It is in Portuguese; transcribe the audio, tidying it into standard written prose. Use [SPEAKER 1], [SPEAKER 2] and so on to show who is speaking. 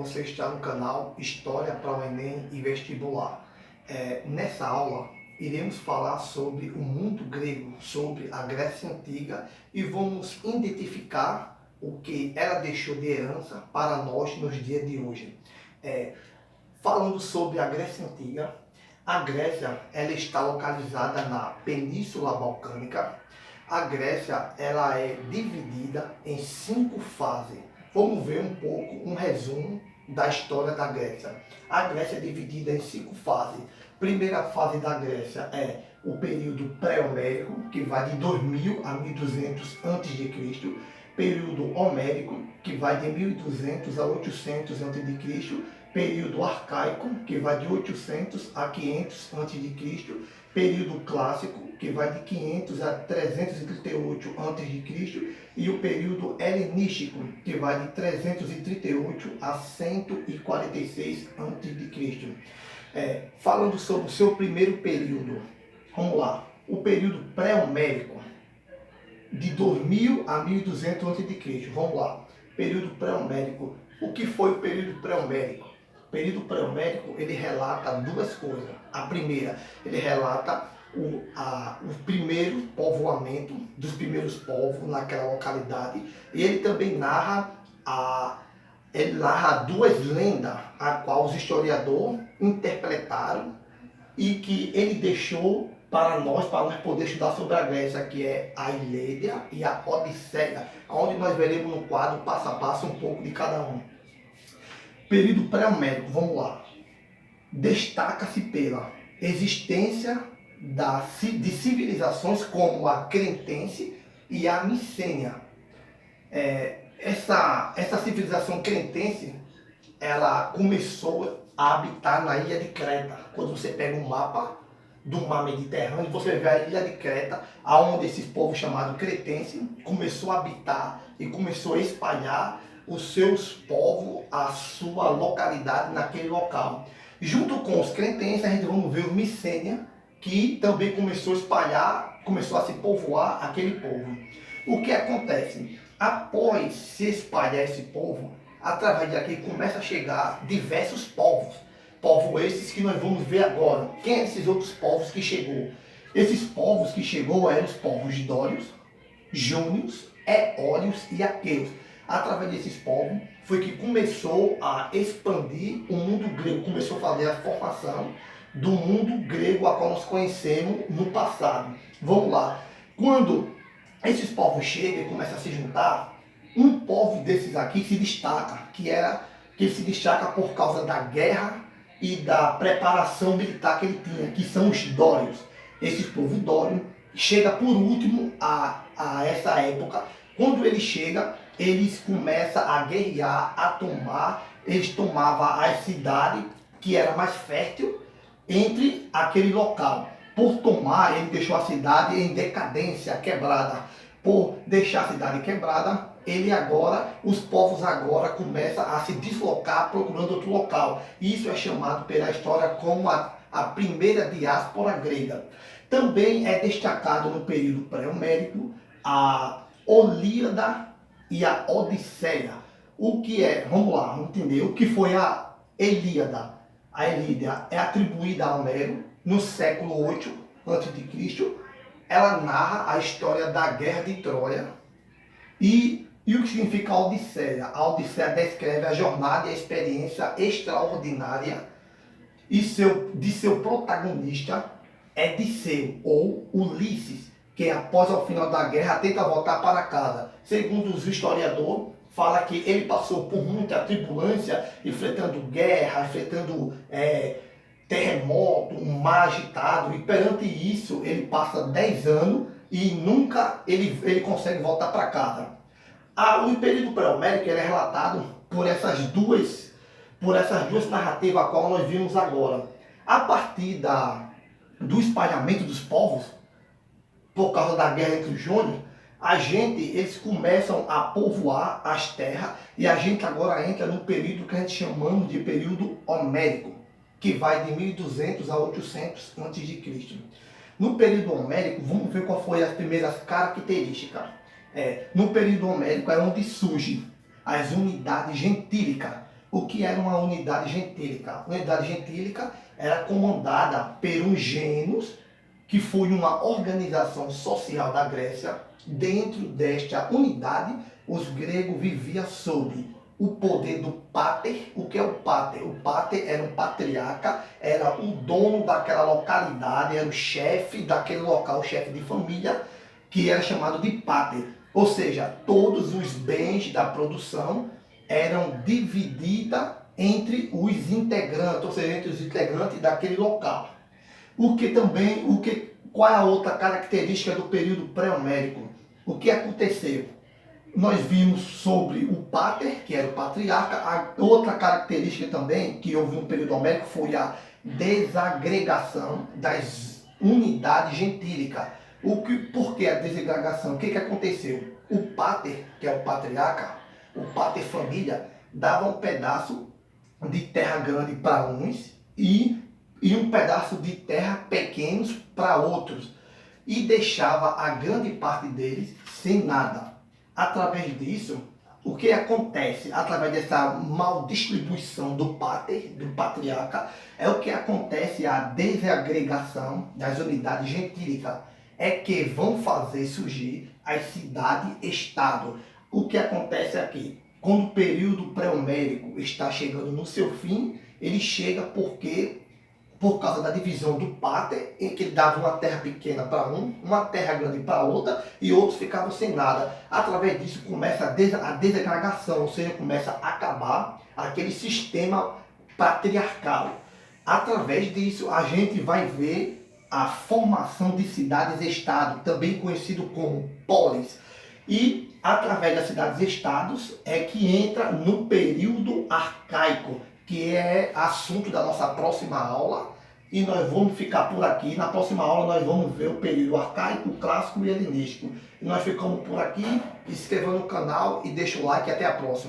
[SPEAKER 1] você está no canal História para o Enem e Vestibular. Nessa aula, iremos falar sobre o mundo grego, sobre a Grécia Antiga e vamos identificar o que ela deixou de herança para nós nos dias de hoje. Falando sobre a Grécia Antiga, a Grécia ela está localizada na Península Balcânica. A Grécia ela é dividida em 5 fases. Vamos ver um pouco um resumo da história da Grécia. A Grécia é dividida em 5 fases. Primeira fase da Grécia é o período pré-homérico, que vai de 2000 a 1200 a.C. Período homérico, que vai de 1200 a 800 a.C. Período arcaico, que vai de 800 a 500 a.C. Período clássico, que vai de 500 a 338 a.C. e o período helenístico, que vai de 338 a 146 a.C. Falando sobre o seu primeiro período, vamos lá, o período pré-homérico, de 2000 a 1200 a.C. Vamos lá, período pré-homérico. O que foi o período pré-homérico? O período pré-homérico, ele relata duas coisas. A primeira, ele relata o primeiro povoamento dos primeiros povos naquela localidade. E ele também narra duas lendas, a qual os historiadores interpretaram e que ele deixou para nós poder estudar sobre a Grécia, que é a Ilíada e a Odisseia, onde nós veremos no quadro passo a passo um pouco de cada um. Período pré-homérico, vamos lá. Destaca-se pela existência de civilizações como a Cretense e a Micênia. Essa civilização cretense, ela começou a habitar na ilha de Creta. Quando você pega um mapa do mar Mediterrâneo, você vê a ilha de Creta, onde esse povo chamado cretense começou a habitar e começou a espalhar os seus povos, a sua localidade naquele local. Junto com os cretenses, a gente vamos ver o Micênia, que também começou a espalhar, começou a se povoar aquele povo. O que acontece? Após se espalhar esse povo, através daqui começa a chegar diversos povos. Povos esses que nós vamos ver agora. Quem são esses outros povos que chegou? Esses povos que chegou eram os povos dórios, jônios, eólios e aqueus. Através desses povos foi que começou a expandir o mundo grego, começou a fazer a formação do mundo grego a qual nós conhecemos no passado. Vamos lá. Quando esses povos chegam e começam a se juntar, um povo desses aqui se destaca, que se destaca por causa da guerra e da preparação militar que ele tinha, que são os dórios. Esse povo dório chega por último a essa época. Quando ele chega, eles começam a guerrear, a tomar, eles tomavam a cidade que era mais fértil entre aquele local. Por tomar, ele deixou a cidade em decadência, quebrada. Por deixar a cidade quebrada, os povos agora começam a se deslocar procurando outro local. Isso é chamado pela história como a primeira diáspora grega. Também é destacado no período pré-homérico a Ilíada e a Odisseia. O que é? Vamos lá, vamos entender. O que foi a Ilíada? A Ilíada é atribuída a Homero no século 8 a.C. Ela narra a história da guerra de Troia. E o que significa a Odisseia? A Odisseia descreve a jornada e a experiência extraordinária de seu protagonista, Odisseu, ou Ulisses, que após o final da guerra tenta voltar para casa. Segundo os historiadores, fala que ele passou por muita turbulência, enfrentando guerra, enfrentando terremoto, um mar agitado, e perante isso ele passa 10 anos e nunca ele consegue voltar para casa. O período pré-homérico é relatado por essas duas narrativas a qual nós vimos agora. A partir do espalhamento dos povos, por causa da guerra entre os jônios, eles começam a povoar as terras e a gente agora entra no período que a gente chamamos de período homérico, que vai de 1200 a 800 a.C. No período homérico, vamos ver qual foi as primeiras características. No período homérico é onde surgem as unidades gentílicas, o que era uma unidade gentílica. A unidade gentílica era comandada por uns gênios, que foi uma organização social da Grécia. Dentro desta unidade, os gregos viviam sob o poder do pater. O que é o pater? O pater era um patriarca, era o dono daquela localidade, era o chefe daquele local, o chefe de família, que era chamado de pater. Ou seja, todos os bens da produção eram divididos entre os integrantes, ou seja, entre os integrantes daquele local. Qual é a outra característica do período pré-homérico? O que aconteceu? Nós vimos sobre o pater, que era o patriarca. A outra característica também que houve no período homérico foi a desagregação das unidades gentílicas. Por que a desagregação? O que aconteceu? O pater, que é o patriarca, o pater família, dava um pedaço de terra grande para uns e um pedaço de terra pequenos para outros, e deixava a grande parte deles sem nada. Através disso, o que acontece? Através dessa mal distribuição do pater, do patriarca, é o que acontece a desagregação das unidades gentílicas. É que vão fazer surgir as cidades-estado. O que acontece aqui? Quando o período pré-homérico está chegando no seu fim, ele chega por causa da divisão do pater, em que ele dava uma terra pequena para um, uma terra grande para outra, e outros ficavam sem nada. Através disso começa a desagregação, ou seja, começa a acabar aquele sistema patriarcal. Através disso a gente vai ver a formação de cidades-estado, também conhecido como polis. E através das cidades-estados é que entra no período arcaico, que é assunto da nossa próxima aula, e nós vamos ficar por aqui. Na próxima aula nós vamos ver o período arcaico, clássico e helenístico. E nós ficamos por aqui. Inscreva no canal e deixa o like. Até a próxima.